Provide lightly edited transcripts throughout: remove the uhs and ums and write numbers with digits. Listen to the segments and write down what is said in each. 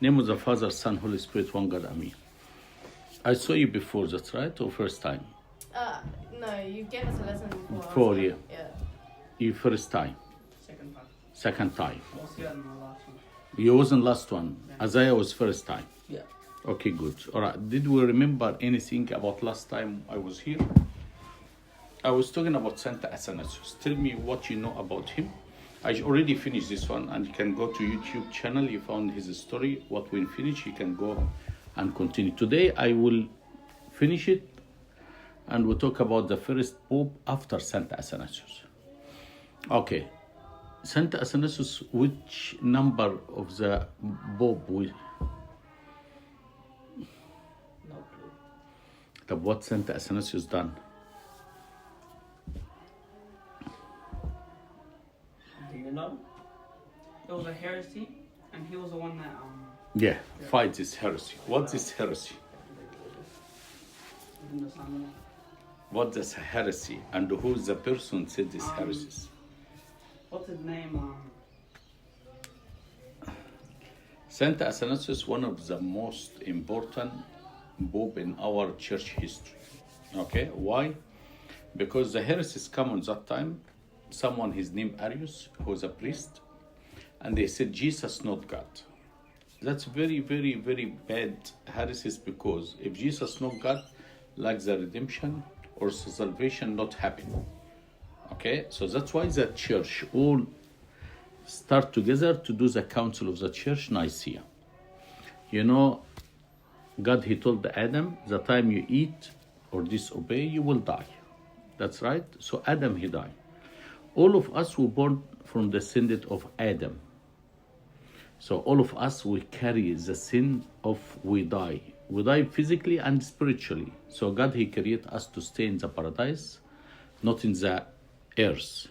Name of the Father, Son, Holy Spirit, one God, Amen. I saw you before, that's right? Or first time? No, you gave us a lesson before. Before, yeah. Yeah. You first time? Second time. Second time. I was here in my last one. You wasn't last one. Yeah. Isaiah was first time. Yeah. Okay, good. All right. Did we remember anything about last time I was here? I was talking about Santa Athanasius. Tell me what you know about him. I already finished this one, and you can go to YouTube channel. You found his story. What we finish, you can go and continue. Today I will finish it, and we'll talk about the first pope after Santa Athanasius. Okay, Santa Athanasius. Which number of the pope we? No clue. What Santa Athanasius done? Do you know? It was a heresy, and he was the one that Yeah, fight this heresy. What's this heresy? didn't understand. What is heresy, and who's the person said this heresies? What's his name? Saint Athanasius, one of the most important pope in our church history. Okay, why? Because the heresies come on that time. Someone, his name Arius, who was a priest, and they said Jesus not God. That's very, very, very bad heresies, because if Jesus not God, like the redemption or salvation not happen. Okay, so that's why the church all start together to do the council of the church, Nicaea. You know, God, he told Adam, the time you eat or disobey, you will die. That's right. So Adam, he died. All of us were born from the descendant of Adam. So all of us, we carry the sin of we die. We die physically and spiritually. So God, he created us to stay in the paradise, not in the earth.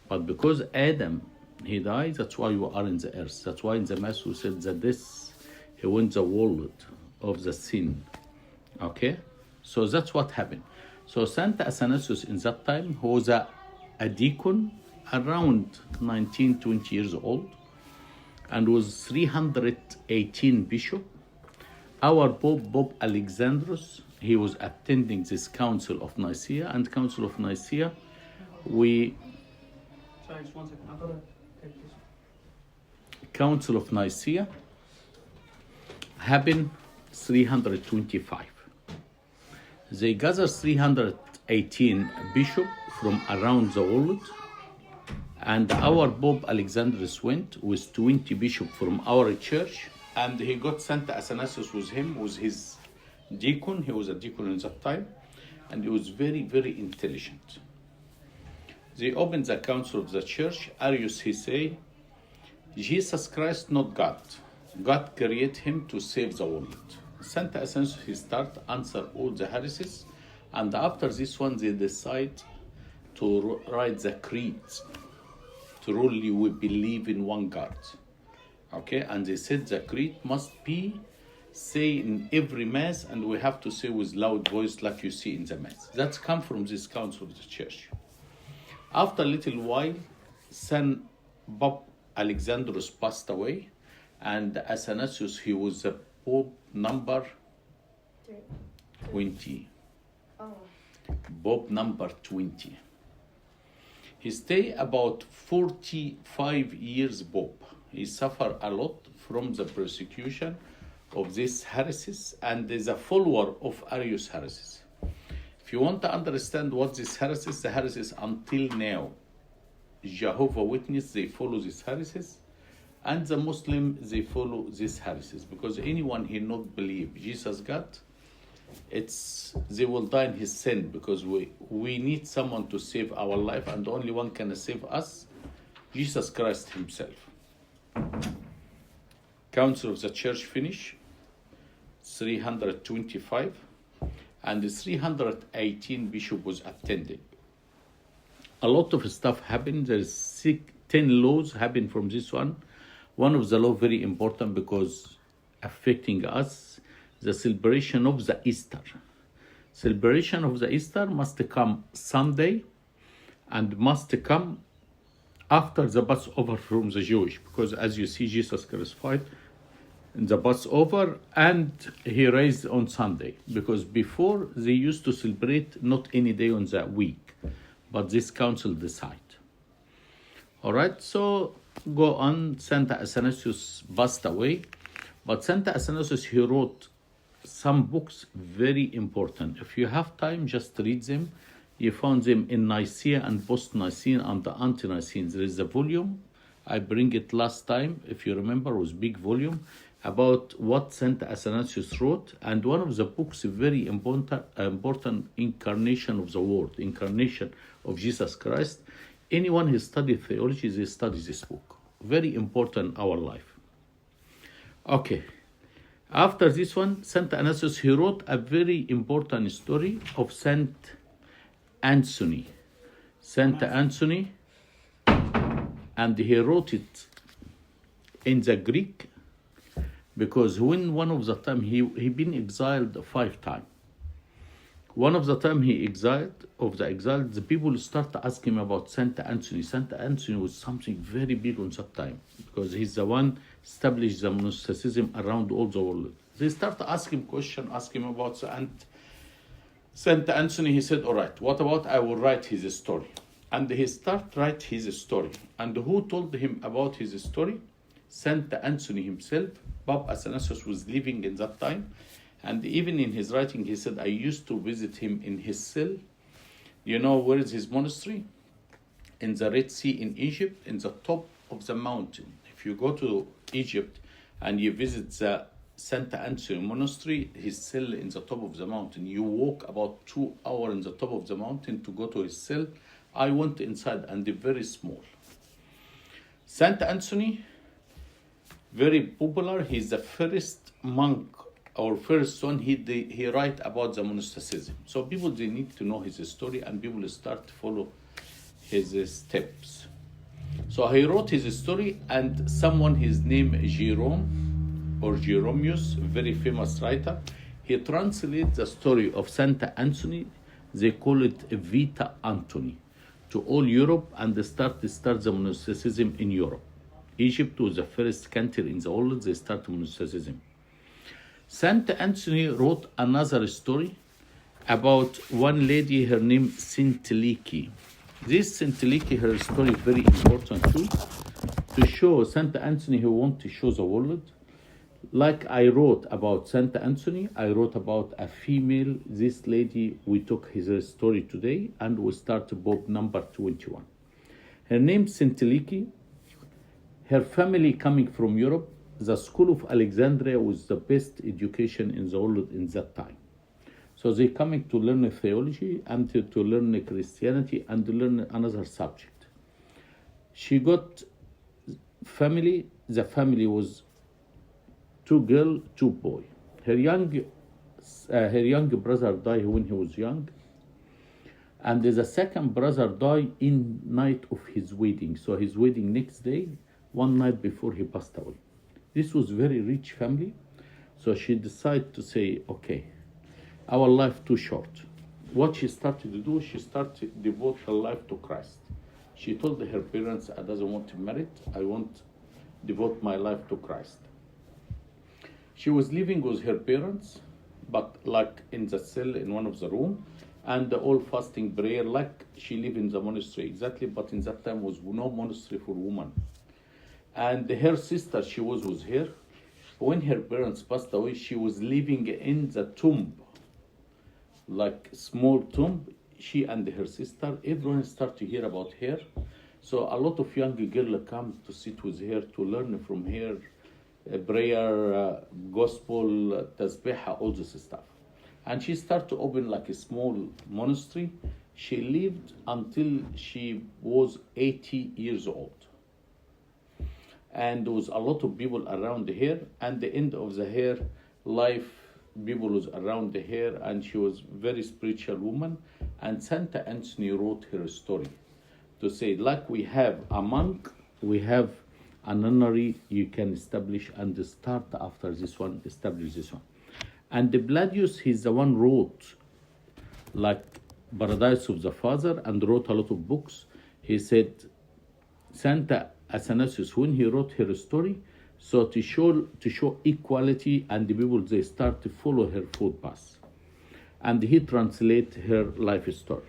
But because Adam, he died, that's why you are in the earth. That's why in the Mass we said that this, he went the world of the sin. Okay? So that's what happened. So Santa Athanasius in that time, who was a deacon around 19, 20 years old, and was 318 bishop. Our Pope Alexandros, he was attending this Council of Nicaea, and Council of Nicaea, Sorry, just 1 second. I've got to take this. Council of Nicaea happened 325. They gathered 318 bishops from around the world, and our Pope Alexandros went with 20 bishops from our church, and he got Santa Athanasius with him, was his deacon. He was a deacon in that time, and he was very, very intelligent. They opened the council of the church. Arius, he say, Jesus Christ not God. God created him to save the world. Santa Athanasius, he start answer all the heresies, and after this one, they decide to write the creed. Truly we believe in one God. Okay, and they said the creed must be say in every mass, and we have to say with loud voice like you see in the mass. That's come from this council of the church. After a little while, Saint Pope Alexandros passed away, and Athanasius, he was the Pope number 20. Oh. Pope number 20. He stayed about 45 years Pope. He suffered a lot from the persecution of these heresies, and is a follower of Arius heresies. If you want to understand what these heresies, the heresies until now, Jehovah Witness, they follow these heresies, and the Muslim, they follow these heresies, because anyone who not believe Jesus God, they will die in his sin, because we need someone to save our life, and the only one can save us, Jesus Christ himself. Council of the Church finish 325, and the 318 bishop was attending. A lot of stuff happened. There's 10 laws happened from this one. One of the law very important, because affecting us, the celebration of the Easter. Celebration of the Easter must come Sunday, and must come after the Passover from the Jewish, because as you see, Jesus crucified the Passover, and he raised on Sunday, because before they used to celebrate not any day on the week, but this council decide. All right, so go on. Santa Athanasius passed away, but Santa Athanasius, he wrote some books very important. If you have time, just read them. You found them in Nicaea and post-Nicene and the anti-Nicene. There is a volume, I bring it last time, if you remember, it was big volume, about what Saint Athanasius wrote. And one of the books, very important incarnation of the word, incarnation of Jesus Christ. Anyone who studies theology, they study this book. Very important in our life. Okay. After this one, Saint Athanasius, he wrote a very important story of Saint Anthony. Saint Anthony, and he wrote it in the Greek, because when one of the time he been exiled 5 times. One of the time he exiled, the people start to ask him about Saint Anthony. Saint Anthony was something very big on that time, because he's the one established the monasticism around all the world. They start to ask him question, ask him about Saint Anthony. He said, all right, what about I will write his story? And he start write his story. And who told him about his story? Saint Anthony himself. Pope Athanasius was living in that time. And even in his writing, he said, I used to visit him in his cell. You know where is his monastery? In the Red Sea in Egypt, in the top of the mountain. If you go to Egypt and you visit the Saint Anthony monastery, his cell in the top of the mountain, you walk about 2 hours in the top of the mountain to go to his cell. I went inside, and they're very small. Saint Anthony, very popular. He's the first monk, or first one. He write about the monasticism. So people, they need to know his story, and people start to follow his steps. So he wrote his story, and someone, his name Jerome or Jeromius, very famous writer, he translates the story of Saint Anthony. They call it Vita Anthony to all Europe, and they start the monasticism in Europe. Egypt was the first country in the world they start monasticism. Saint Anthony wrote another story about one lady, her name Saint Leaky. This Saint Leaky, her story very important too, to show Saint Anthony who want to show the world. Like I wrote about Saint Anthony, I wrote about a female, this lady, we took his story today, and we start book number 21. Her name Saint Leaky. Her family coming from Europe. The school of Alexandria was the best education in the world in that time. So they coming to learn theology and to learn Christianity and to learn another subject. She got family. The family was 2 girls, 2 boys. Her young brother died when he was young, and the second brother died in night of his wedding. So his wedding next day, one night before he passed away. This was very rich family. So she decided to say, okay, our life too short. What she started to do, she started to devote her life to Christ. She told her parents, I doesn't want to marry, I want to devote my life to Christ. She was living with her parents, but like in the cell in one of the room, and all fasting prayer, like she lived in the monastery exactly, but in that time was no monastery for women. And her sister, she was with her. When her parents passed away, she was living in the tomb, like small tomb. She and her sister, everyone started to hear about her. So a lot of young girls come to sit with her, to learn from her, prayer, gospel, tasbih, all this stuff. And she started to open like a small monastery. She lived until she was 80 years old. And there was a lot of people around her. And the end of her life, people was around her, and she was very spiritual woman. And Saint Anthony wrote her story to say, like we have a monk, we have a nunnery you can establish, and start after this one, establish this one. And the Bladius, he's the one wrote like Paradise of the Father, and wrote a lot of books. He said Saint Athanasius, when he wrote her story, So to show equality, and the people, they start to follow her footpath, and he translate her life story.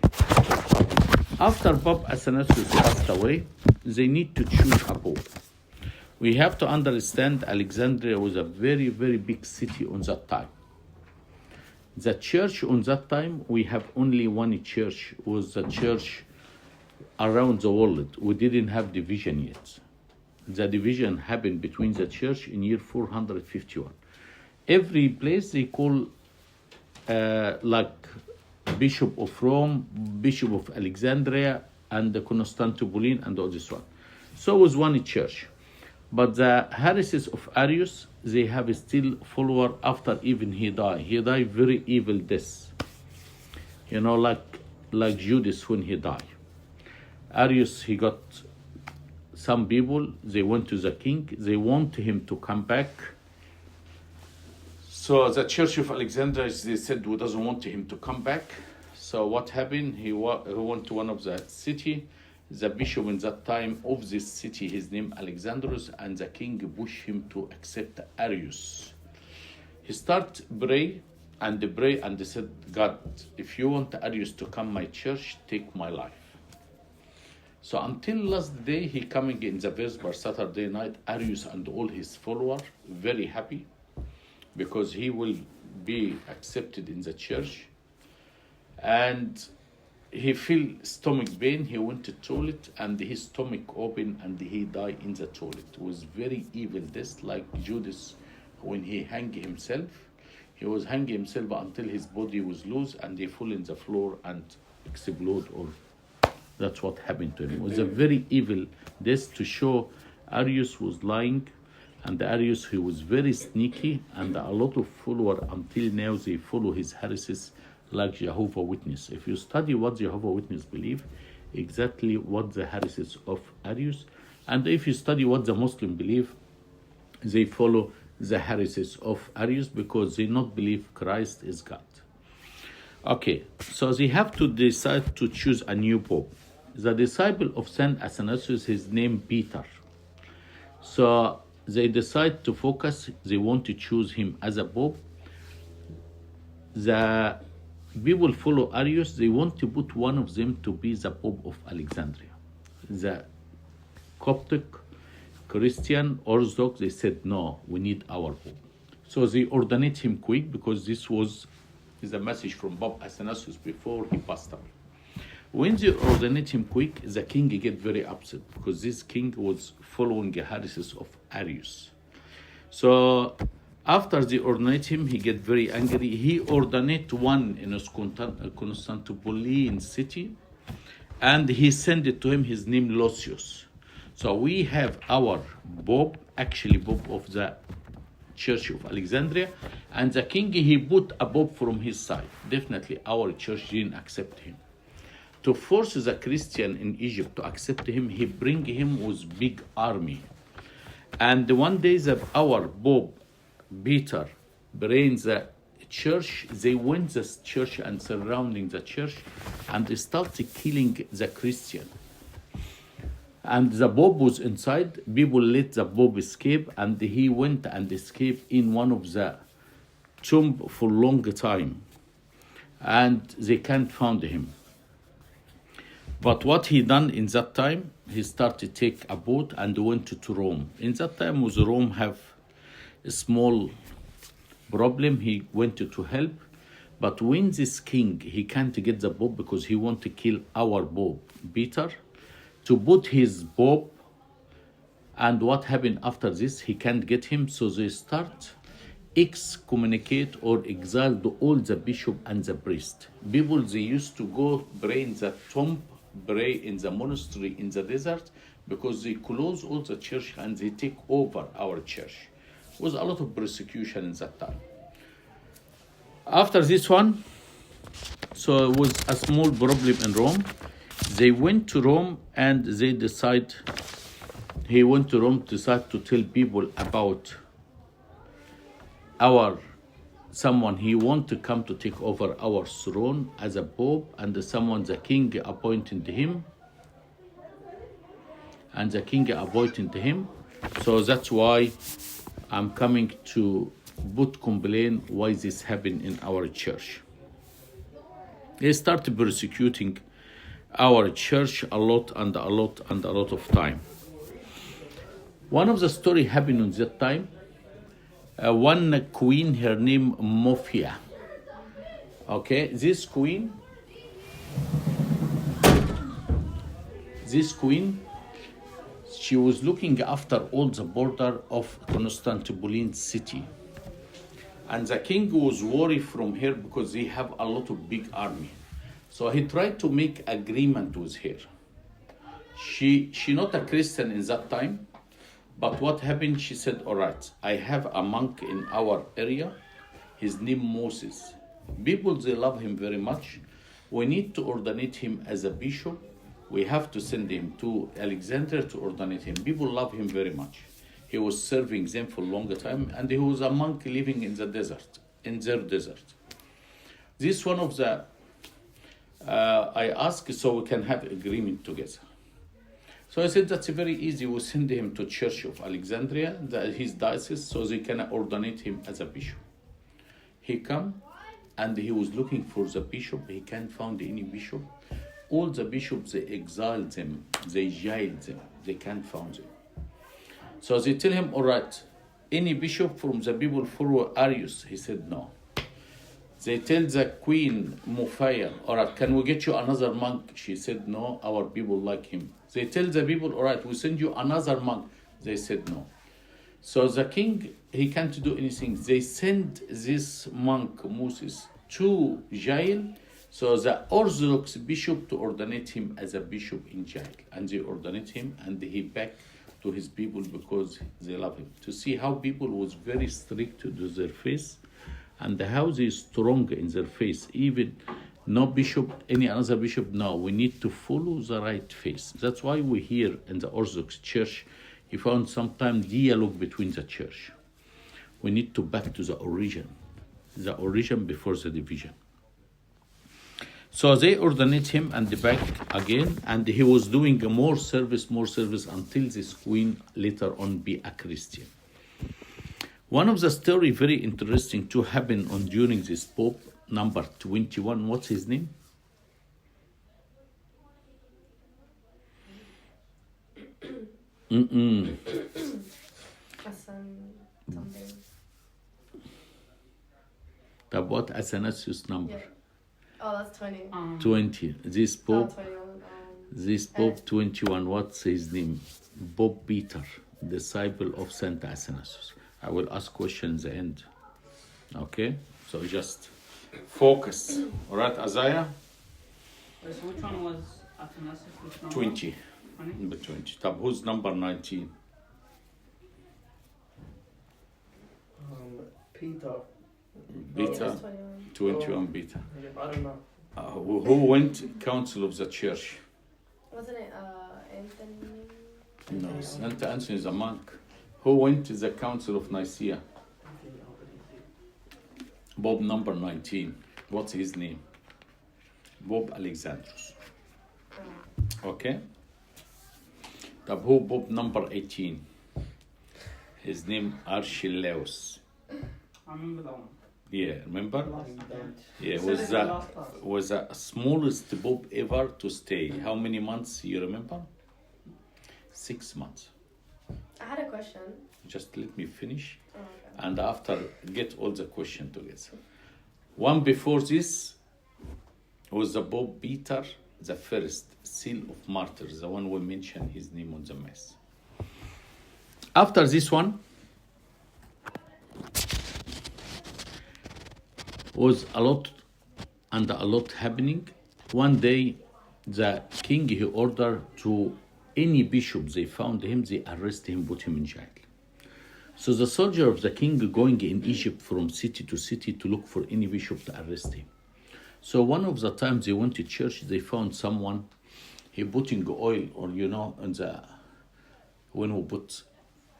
After Pope Athanasius passed away, they need to choose a pope. We have to understand Alexandria was a very, very big city on that time. The church on that time, we have only one church, was the church around the world. We didn't have division yet. The division happened between the church in year 451. Every place they call like Bishop of Rome, Bishop of Alexandria, and the Constantinople, and all this one. So it was one church. But the heresies of Arius, they have still follower after even he died. He died very evil death. You know, like Judas when he died. Arius, he got some people, they went to the king, they want him to come back. So the Church of Alexandria, they said, we doesn't want him to come back. So what happened? He went to one of the city. The bishop in that time of this city, his name Alexandrus, and the king pushed him to accept Arius. He started pray and they said, God, if you want Arius to come my church, take my life. So until last day, he coming in the Vesper Saturday night, Arius and all his followers, very happy, because he will be accepted in the church. And he feel stomach pain, he went to toilet, and his stomach opened, and he died in the toilet. It was very evil death, like Judas when he hung himself. He was hanging himself until his body was loose, and he fell in the floor and explode all. That's what happened to him. It was a very evil death to show Arius was lying, and Arius, he was very sneaky, and a lot of followers until now, they follow his heresies like Jehovah's Witness. If you study what Jehovah's Witness believe, exactly what the heresies of Arius, and if you study what the Muslim believe, they follow the heresies of Arius because they not believe Christ is God. Okay, so they have to decide to choose a new pope. The disciple of Saint Athanasius, his name Peter. So they decide to focus, they want to choose him as a pope. The people follow Arius, they want to put one of them to be the Pope of Alexandria. The Coptic, Christian, Orthodox, they said, no, we need our Pope. So they ordained him quick, because this was a message from Pope Athanasius before he passed away. When they ordained him quick, the king get very upset, because this king was following the heresies of Arius. So after they ordained him, he get very angry. He ordained one in a Constantinopolitan city, and he sent it to him, his name Lucius. So we have our Pope, actually Pope of the Church of Alexandria, and the king, he put a Pope from his side. Definitely our church didn't accept him. To force the Christian in Egypt to accept him, he bring him with big army. And one day our Pope, Peter, bring the church, they went the church and surrounding the church, and they started killing the Christian. And the Pope was inside. People let the Pope escape, and he went and escaped in one of the tomb for a long time, and they can't find him. But what he done in that time, he started to take a boat and went to Rome. In that time, was Rome have a small problem, he went to help. But when this king, he can't get the Pope because he want to kill our Pope, Peter, to put his Pope. And what happened after this, he can't get him, so they start excommunicate or exile all the bishop and the priest. People, they used to go pray in the tomb, pray in the monastery in the desert, because they close all the church and they take over our church. There was a lot of persecution in that time. After this one, so it was a small problem in Rome. They went to Rome and they decide, he went to Rome to decide to tell people about someone he want to come to take over our throne as a pope, and someone the king appointed him. So that's why I'm coming to put complain why this happened in our church. They started persecuting our church a lot and a lot and a lot of time. One of the story happened in that time. One queen, her name Mofia. Okay, this queen, she was looking after all the border of Constantinople city. And the king was worried from her because they have a lot of big army. So he tried to make agreement with her. She not a Christian in that time, but what happened, she said, all right, I have a monk in our area, his name Moses. People, they love him very much. We need to ordinate him as a bishop. We have to send him to Alexandria to ordinate him. People love him very much. He was serving them for a long time, and he was a monk living in the desert, in their desert. This one of the, I asked so we can have agreement together. So I said, that's very easy. We'll send him to Church of Alexandria, his diocese, so they can ordinate him as a bishop. He come, and he was looking for the bishop. He can't find any bishop. All the bishops, they exiled them, they jailed them. They can't find them. So they tell him, all right, any bishop from the people follow Arius? He said, no. They tell the queen, Mufaya, all right, can we get you another monk? She said, no, our people like him. They tell the people, all right, we send you another monk. They said, no. So the king, he can't do anything. They send this monk, Moses, to jail. So the Orthodox bishop to ordinate him as a bishop in jail. And they ordinate him, and he back to his people because they love him. To see how people was very strict to their faith, and how they strong in their faith. Even no bishop, any other bishop, no, we need to follow the right faith. That's why we hear in the Orthodox Church, you found sometimes dialogue between the church. We need to back to the origin before the division. So they ordinate him and back again, and he was doing more service until this queen later on be a Christian. One of the story very interesting to happen on during this Pope number 21. What's his name? What Athanasius number? Yeah. Oh, that's 20. 20. This Pope, 21. this Pope 21. What's his name? Pope Peter, disciple of Saint Athanasius. I will ask questions at the end. Okay? So just focus. All right, Isaiah? So which one was Athanasius? Which number? 20. Number 20. Tab, who's number 19? Peter. Peter. 21. 21 Peter. I don't know. Who went council of the church? Wasn't it Anthony? No, Saint Anthony is a monk. Who went to the council of Nicaea? Bob number 19. What's his name? Bob Alexandros. Okay? Who Bob number 18? His name Archelaus. I remember that one. Yeah, remember? Yeah, You said it in the last class. was the smallest Bob ever to stay. How many months you remember? 6 months. I had a question. Just let me finish. Oh, okay. And after, get all the question together. One before this was the Pope Peter, the first seal of martyrs, the one we mentioned his name on the mass. After this one was a lot happening. One day, the king, he ordered to any bishop they found him, they arrest him, put him in jail. So the soldier of the king going in Egypt from city to city to look for any bishop to arrest him. So one of the times they went to church, they found someone, he putting oil, or in the, when we put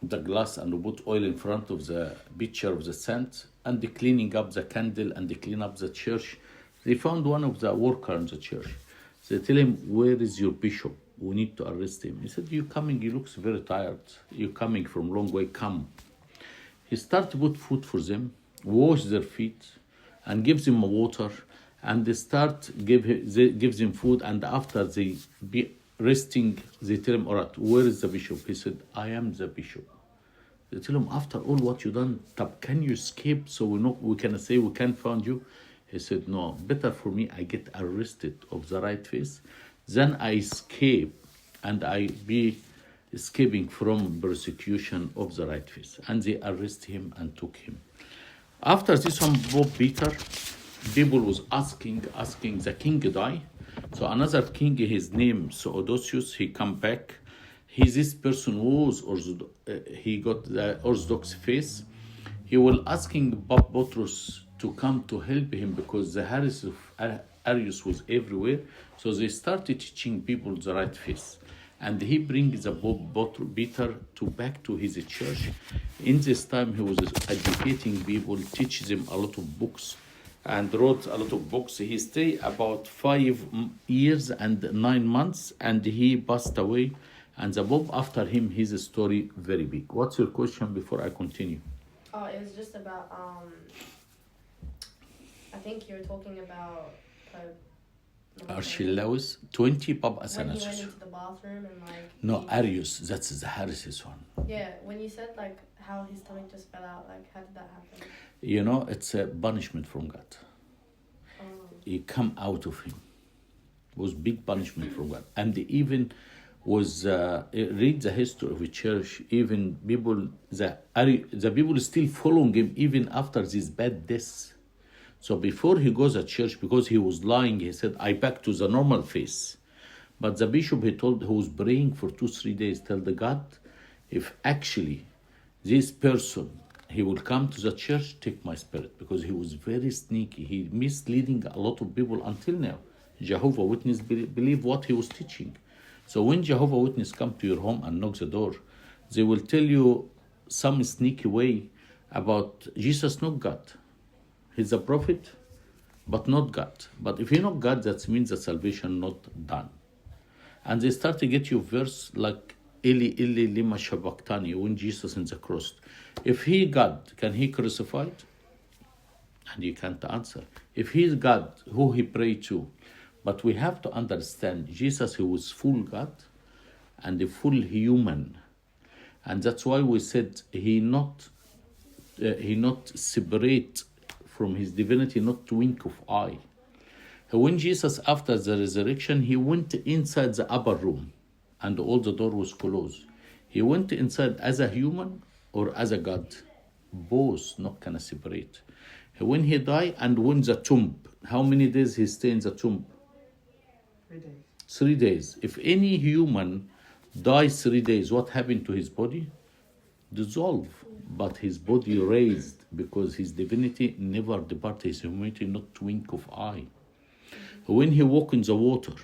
the glass and we put oil in front of the pitcher of the saint, and they cleaning up the candle and they clean up the church. They found one of the workers in the church. They tell him, where is your bishop? we need to arrest him. He said, you coming, he looks very tired. You're coming from long way, come. He started to put food for them, wash their feet, and gives them water, and they gives them food, and after they be resting, they tell him, all right, where is the bishop? He said, I am the bishop. They tell him, after all what you done, can you escape so we can say we can't find you? He said, no, better for me I get arrested of the right face than I escape and I be escaping from persecution of the right face. And they arrest him and took him. After this one, Pope Peter, people was asking the king die. So another king, his name Theodosius, he come back. This person was he got the Orthodox faith. He was asking Pope Boutros to come to help him because the heresy of Arius was everywhere. So they started teaching people the right faith. And he brings the Pope Peter back to his church. In this time, he was educating people, teach them a lot of books, and wrote a lot of books. He stayed about 5 years and 9 months, and he passed away. And the Pope after him, his story very big. What's your question before I continue? Oh, it was just about I think you were talking about Archelaus, 20 Pope when he Athanasius. went into the bathroom and like No, Arius, that's the heresy's one. yeah, when you said like how his stomach just fell out, like how did that happen? You know, it's a punishment from God. Oh. It come out of him. It was big punishment from God. And even was read the history of the church, even people, the people still following him even after this bad death. So before he goes to church, because he was lying, he said, I back to the normal face. But the bishop, he was praying for 2-3 days, tell the God, if actually this person, he will come to the church, take my spirit. Because he was very sneaky. He misleading a lot of people until now. Jehovah Witness believe what he was teaching. So when Jehovah Witness come to your home and knock the door, they will tell you some sneaky way about Jesus, not God. He's a prophet, but not God. But if you're not God, that means the salvation not done. And they start to get you verse like Eli, Eli, lima sabachthani, when Jesus in the cross. If he God, can he crucified? And you can't answer. If he's God, who he prayed to? But we have to understand, Jesus, he was full God and a full human. And that's why we said he not separate from his divinity, not to wink of eye. When Jesus, after the resurrection, he went inside the upper room and all the door was closed. He went inside as a human or as a God. Both not gonna separate. When he died and when the tomb, how many days he stay in the tomb? 3 days. 3 days. If any human dies 3 days, what happened to his body? Dissolve. But his body raised because his divinity never departed, his humanity not wink of eye. When he walked in the water,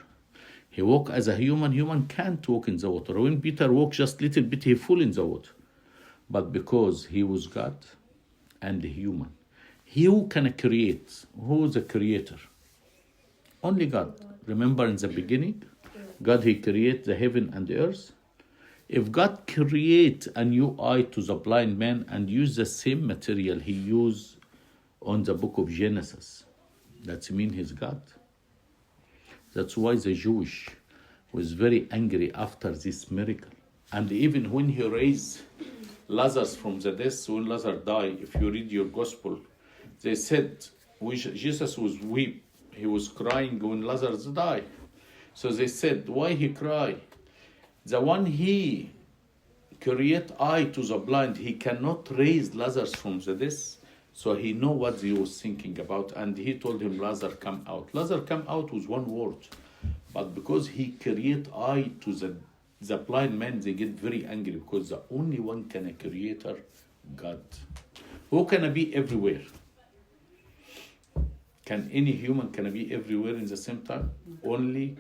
he walked as a human can't walk in the water. When Peter walked just little bit, he fell in the water. But because he was God and human, he who can create, who is the creator? Only God. Remember in the beginning, God, he created the heaven and the earth. If God create a new eye to the blind man and use the same material he used on the book of Genesis, that means he's God. That's why the Jewish was very angry after this miracle. And even when he raised Lazarus from the death, when Lazarus died, if you read your gospel, they said Jesus was weep. He was crying when Lazarus died. So they said, why he cry? The one he create eye to the blind, he cannot raise Lazarus from the death. So he know what he was thinking about. And he told him, Lazarus come out. Lazarus come out was one word. But because he create eye to the blind man, they get very angry because the only one can a creator, God. Who can be everywhere? Can any human can be everywhere in the same time? Only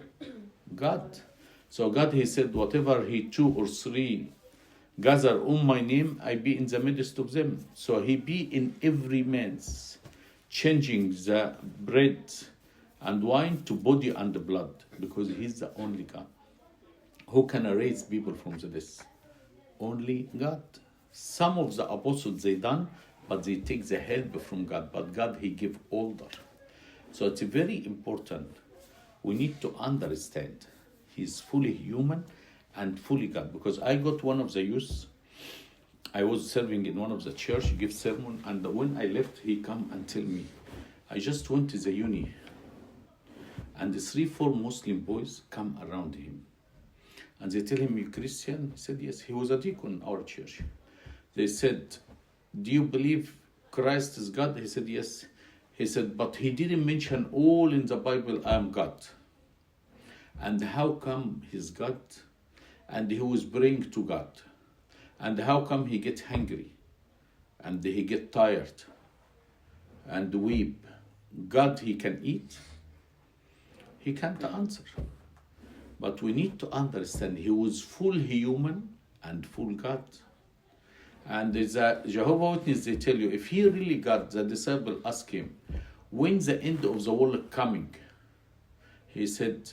God. So God, he said, whatever he 2 or 3 gather on my name, I be in the midst of them. So he be in every man's, changing the bread and wine to body and blood, because he's the only God. Who can raise people from the dead? Only God. Some of the apostles they done, but they take the help from God. But God he give order. So it's very important. We need to understand he's fully human and fully God. Because I got one of the youths. I was serving in one of the church, he give sermon, and when I left, he come and tell me, I just went to the uni, and the 3-4 Muslim boys come around him, and they tell him, you Christian? He said, yes. He was a deacon in our church. They said, do you believe Christ is God? He said, yes. He said, but he didn't mention all in the Bible, I am God. And how come he's God? And he was praying to God. And how come he get hungry? And he get tired? And weep? God he can eat? He can't answer. But we need to understand he was full human and full God. And the Jehovah Witness, they tell you, if he really God, the disciple ask him, when's the end of the world coming? He said,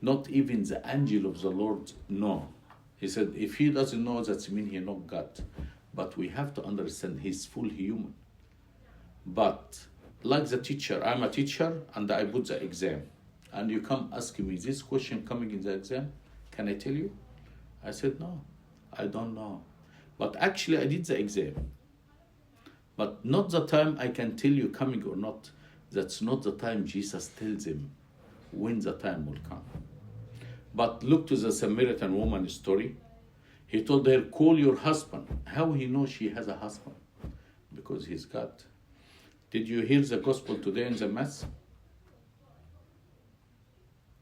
not even the angel of the Lord know. He said, if he doesn't know, that means he's not God. But we have to understand he's full human. But like the teacher, I'm a teacher and I put the exam. And you come asking me this question coming in the exam, can I tell you? I said, no, I don't know. But actually I did the exam. But not the time I can tell you coming or not. That's not the time Jesus tells him when the time will come. But look to the Samaritan woman story. He told her, call your husband. How he knows she has a husband? Because he's God. Did you hear the gospel today in the mass?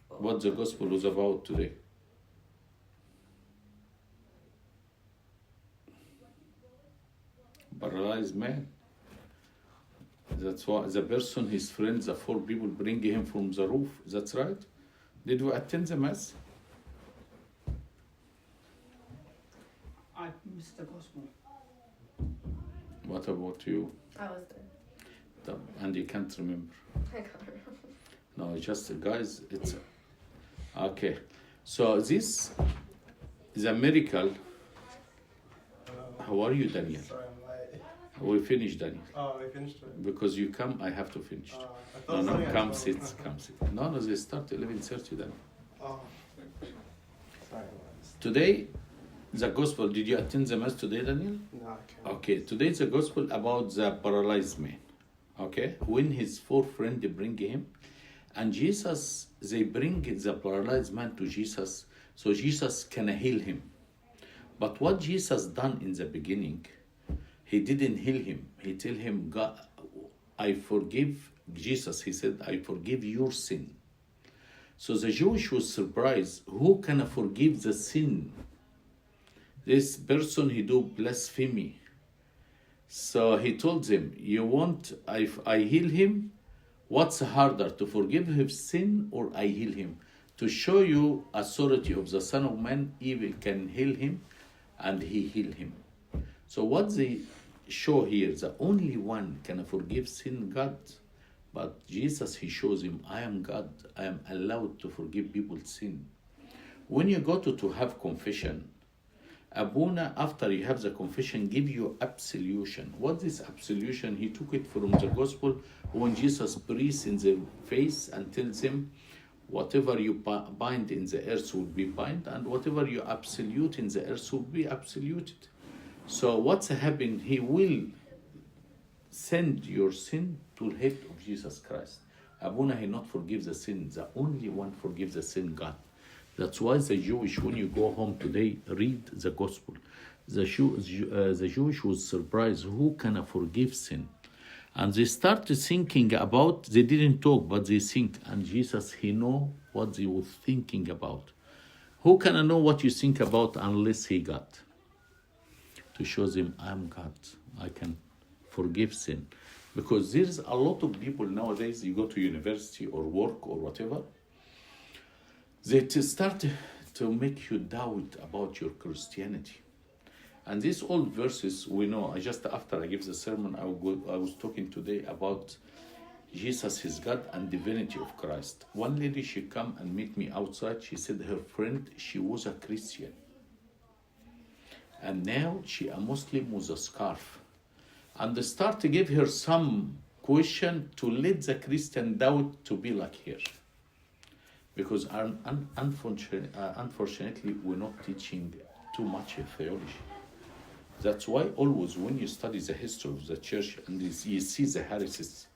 What the gospel was about today? Paralyzed man. That's why the person, his friends, the 4 people bring him from the roof. That's right. Did we attend the mass? I missed the gospel. What about you? I was there. And you can't remember? I can't remember. No, just guys, it's okay. So this is a miracle. How are you, Daniel? Sorry, I'm late. We finished, Daniel. Oh, we finished it. Because you come, I have to finish. I thought something Come had sit, gone. come sit. No, they start 11:30 then. Oh. Sorry. Today, the gospel, did you attend the mass today, Daniel? No, I can't. Okay, today is the gospel about the paralyzed man. Okay, when his 4 friends bring him, and Jesus, they bring the paralyzed man to Jesus, so Jesus can heal him. But what Jesus done in the beginning, he didn't heal him. He tell him, God, I forgive Jesus. He said, I forgive your sin. So the Jewish was surprised. Who can forgive the sin? This person, he do blasphemy. So he told them, you want, I heal him? What's harder, to forgive his sin or I heal him? To show you authority of the Son of Man, even can heal him, and he heal him. So what they show here, the only one can forgive sin, God. But Jesus, he shows him, I am God. I am allowed to forgive people's sin. When you go to have confession, Abuna, after you have the confession, give you absolution. What is absolution? He took it from the gospel when Jesus breathes in their face and tells them, whatever you bind in the earth will be bind, and whatever you absolute in the earth will be absoluted. So what's happening? He will send your sin to the head of Jesus Christ. Abuna, he not forgives the sin. The only one forgives the sin, God. That's why the Jewish, when you go home today, read the gospel. The Jewish was surprised, who can forgive sin? And they started thinking about, they didn't talk, but they think. And Jesus, he know what they were thinking about. Who can know what you think about unless he got? To show them, I'm God. I can forgive sin. Because there's a lot of people nowadays, you go to university or work or whatever, they start to make you doubt about your Christianity. And these old verses we know. Just after I give the sermon, I was talking today about Jesus is God and divinity of Christ. One lady, she come and meet me outside. She said her friend, she was a Christian. And now she a Muslim with a scarf. And they start to give her some question to let the Christian doubt to be like her. Because unfortunately, we're not teaching too much theology. That's why always when you study the history of the church and you see the heresies,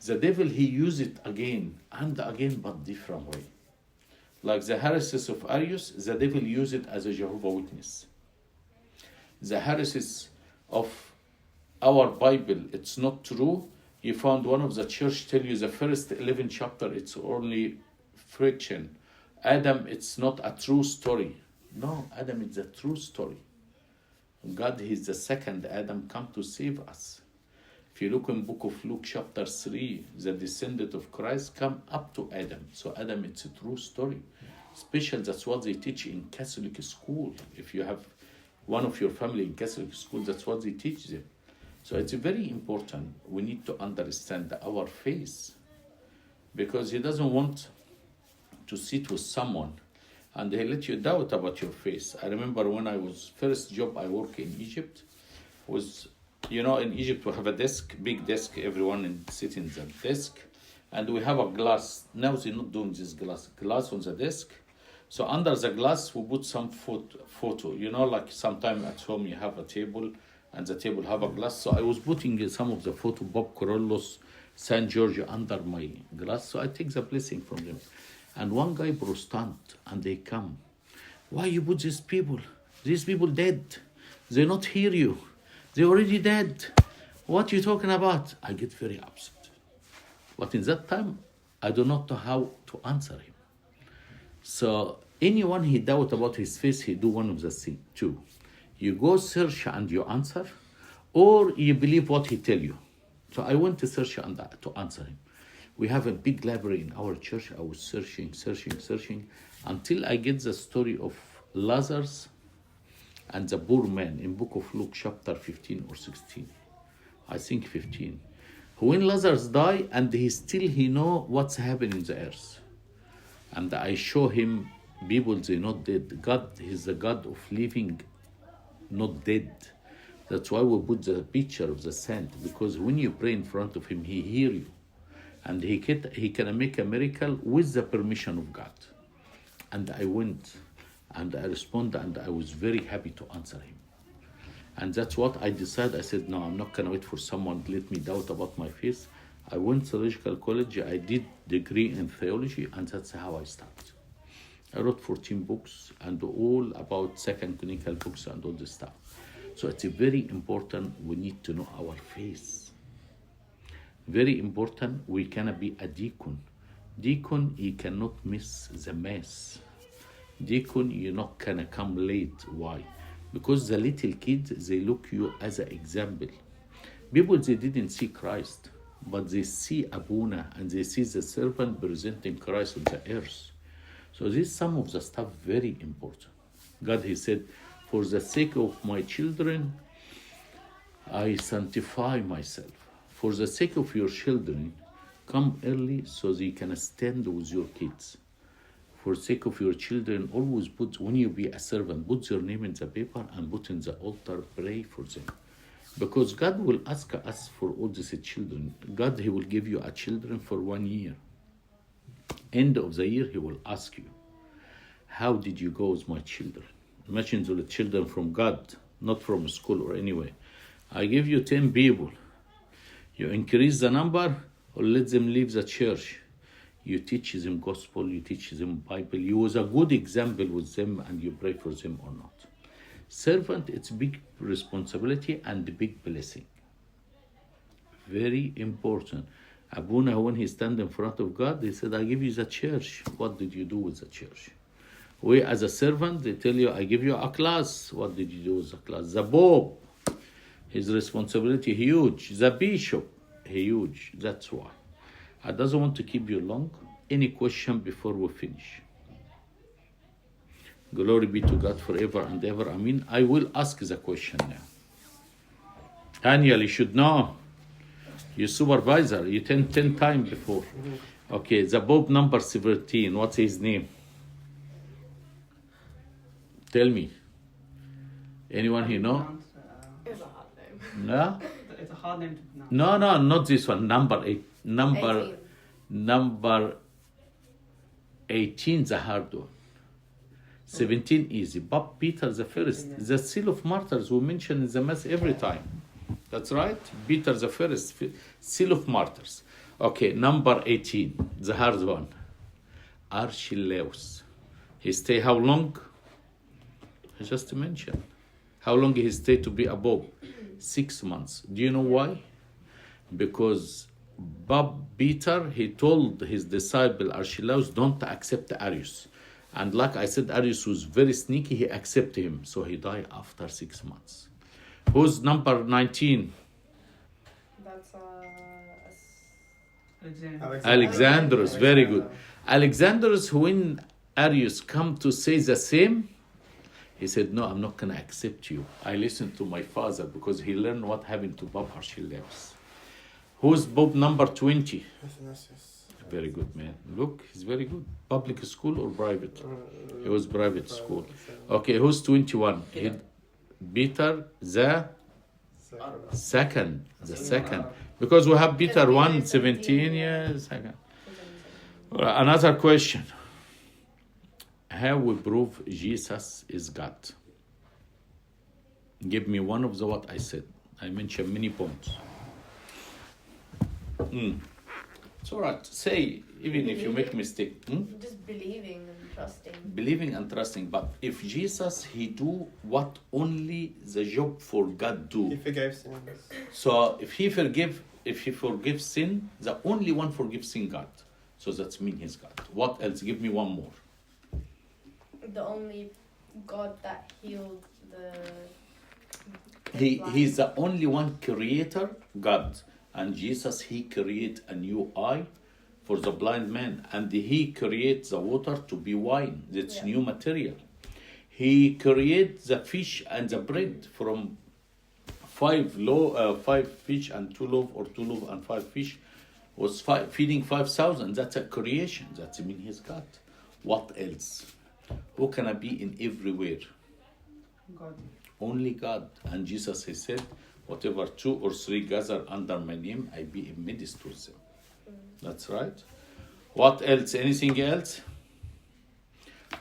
the devil, he used it again and again, but different way. Like the heresies of Arius, the devil used it as a Jehovah Witness. The heresies of our Bible, it's not true. You found one of the church tell you the first 11 chapter, it's only friction. Adam, it's not a true story. No, Adam is a true story. God is the second Adam come to save us. If you look in book of Luke chapter 3, the descendant of Christ come up to Adam. So Adam, it's a true story. Special, that's what they teach in Catholic school. If you have one of your family in Catholic school, that's what they teach them. So it's very important. We need to understand our faith. Because he doesn't want to sit with someone and they let you doubt about your faith. I remember when I was first job I worked in Egypt was, in Egypt we have a desk, big desk, everyone sits in the desk, and we have a glass. Now they're not doing this glass on the desk. So under the glass we put some photo. Like sometime at home you have a table and the table have a glass. So I was putting some of the photo, Bob Corollos, San Giorgio under my glass. So I take the blessing from them. And one guy Protestant, and they come. Why you put these people? These people dead. They not hear you. They already dead. What you talking about? I get very upset. But in that time, I do not know how to answer him. So anyone he doubt about his faith, he do one of the things. Two, you go search and you answer, or you believe what he tell you. So I went to search and to answer him. We have a big library in our church. I was searching until I get the story of Lazarus and the poor man in book of Luke chapter 15 or 16. I think 15. When Lazarus died and he know what's happening in the earth. And I show him people, they not dead. God is the God of living, not dead. That's why we put the picture of the saint, because when you pray in front of him, he hear you. And he can make a miracle with the permission of God. And I went and I responded and I was very happy to answer him. And that's what I decided. I said, no, I'm not going to wait for someone to let me doubt about my faith. I went to theological college. I did degree in theology, and that's how I started. I wrote 14 books and all about second clinical books and all this stuff. So it's very important. We need to know our faith. Very important, we cannot be a deacon. Deacon, you cannot miss the mass. Deacon, you're not gonna come late. Why? Because the little kids, they look you as an example. People, they didn't see Christ, but they see Abuna and they see the servant presenting Christ on the earth. So this is some of the stuff very important. God, he said, for the sake of my children, I sanctify myself. For the sake of your children, come early so they can stand with your kids. For the sake of your children, always when you be a servant, put your name in the paper and put in the altar, pray for them. Because God will ask us for all these children. God, he will give you a children for 1 year. End of the year, he will ask you, how did you go with my children? Imagine the children from God, not from school or anywhere. I give you 10 people. You increase the number or let them leave the church. You teach them gospel, you teach them Bible. You was a good example with them and you pray for them or not. Servant, it's big responsibility and big blessing. Very important. Abuna, when he stand in front of God, he said, I give you the church. What did you do with the church? We as a servant, they tell you, I give you a class. What did you do with the class? The Pope. His responsibility huge. The bishop, huge. That's why. I doesn't want to keep you long. Any question before we finish? Glory be to God forever and ever. I mean, I will ask the question now. Daniel, you should know. Your supervisor. You 10 times before. Okay, the Pope number 17. What's his name? Tell me. Anyone you know? It's a hard name. No? It's a hard name to pronounce. No, not this one. Number 8. 18. Number 18 the hard one. 17 easy. Bob Peter the first. The seal of martyrs we mention in the mass every time. That's right. Peter the first. Seal of martyrs. Okay, number 18. The hard one. Archelaus. He stay how long? I just mentioned. How long he stay to be a pope? 6 months. Do you know why? Because Bob Peter, he told his disciple Archelaus, don't accept Arius. And like I said, Arius was very sneaky, he accepted him. So he died after 6 months. Who's number 19? That's Alexandrus, very good. Alexandrus, when Arius come to say the same, he said, no, I'm not going to accept you. I listened to my father because he learned what happened to Bob Archelaus. Who's Bob number 20? Very good, man. Look, he's very good. Public school or private? It was private school. Okay, who's 21? Peter the second. The second. Because we have Peter 1, 17 years. Second. Another question. How we prove Jesus is God? Give me one of the what I said. I mentioned many points. It's all right. Say, even if you make mistake. just believing and trusting. Believing and trusting. But if Jesus, he do what only the job for God do. He forgave sins. So if he forgives sin, the only one forgives sin God. So that's mean he's God. What else? Give me one more. The only God that healed the He's the only one creator, God. And Jesus, he create a new eye for the blind man. And he creates the water to be wine. That's new material. He creates the fish and the bread from 5 fish and 2 loaves, or 2 loaves and 5 fish. Was feeding 5,000. That's a creation. That's mean he's God. What else? Who can I be in everywhere? God. Only God. And Jesus, he said, whatever 2 or 3 gather under my name, I be in midst with them. That's right. What else? Anything else?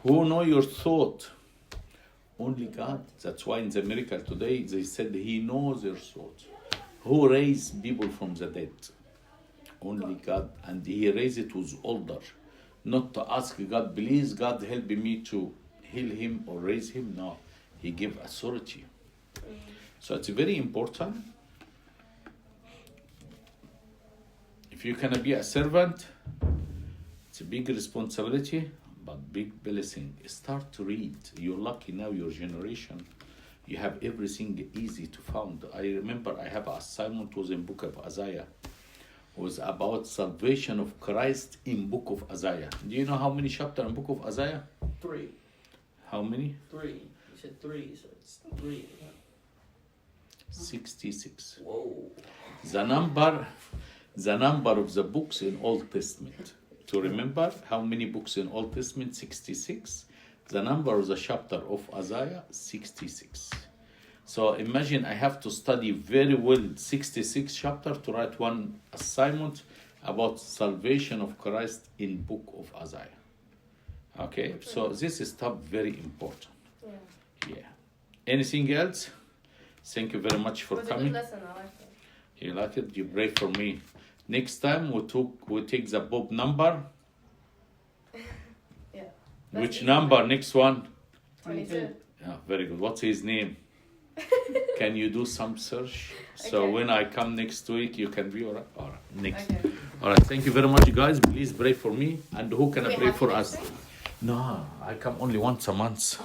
Who know your thought? Only God. That's why in the miracle today, they said he knows your thought. Who raised people from the dead? Only God. And he raised it with older. Not to ask God, please God help me to heal him or raise him. No. He gave authority. So it's very important. If you can be a servant, it's a big responsibility, but big blessing. Start to read. You're lucky now, your generation. You have everything easy to find. I remember I have an assignment was in book of Isaiah. It was about salvation of Christ in book of Isaiah. Do you know how many chapters in book of Isaiah? 3. How many? 3. You said 3, so it's 3. 66. Whoa. The number of the books in Old Testament. To remember how many books in Old Testament? 66. The number of the chapter of Isaiah, 66. So imagine I have to study very well 66 chapter to write one assignment about salvation of Christ in book of Isaiah. Okay, so this is stuff very important. Yeah. Anything else? Thank you very much for coming. It was a good lesson, I liked it. You like it? You pray for me. Next time we take the Bob number. Yeah. Which number? Next one? 22. Yeah, very good. What's his name? Can you do some search? So Okay. when I come next week, you can be all right. All right. Next. Okay. All right. Thank you very much, guys. Please pray for me. And who can I We pray have for next us? week? No, I come only once a month.